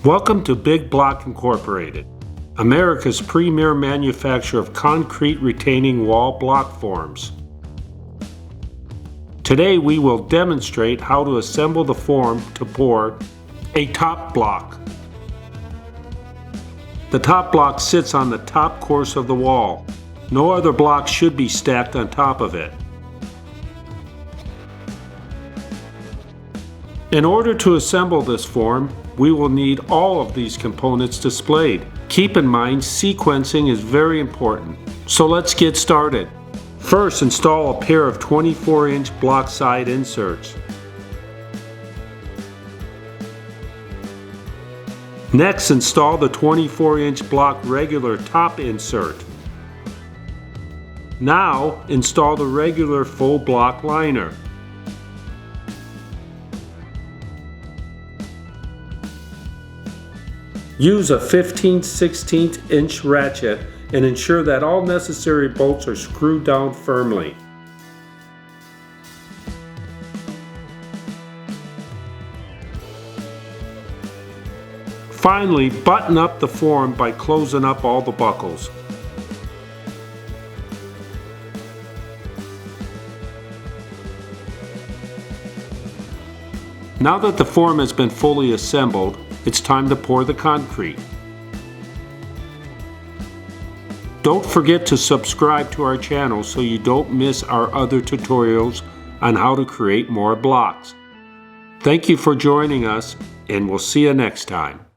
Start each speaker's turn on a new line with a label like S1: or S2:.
S1: Welcome to Big Block Incorporated, America's premier manufacturer of concrete retaining wall block forms. Today we will demonstrate how to assemble the form to pour a top block. The top block sits on the top course of the wall. No other block should be stacked on top of it. In order to assemble this form, we will need all of these components displayed. Keep in mind, sequencing is very important. So let's get started. First, install a pair of 24-inch block side inserts. Next, install the 24-inch block regular top insert. Now, install the regular full block liner. Use a 15/16 inch ratchet and ensure that all necessary bolts are screwed down firmly. Finally, button up the form by closing up all the buckles. Now that the form has been fully assembled, it's time to pour the concrete. Don't forget to subscribe to our channel so you don't miss our other tutorials on how to create more blocks. Thank you for joining us, and we'll see you next time.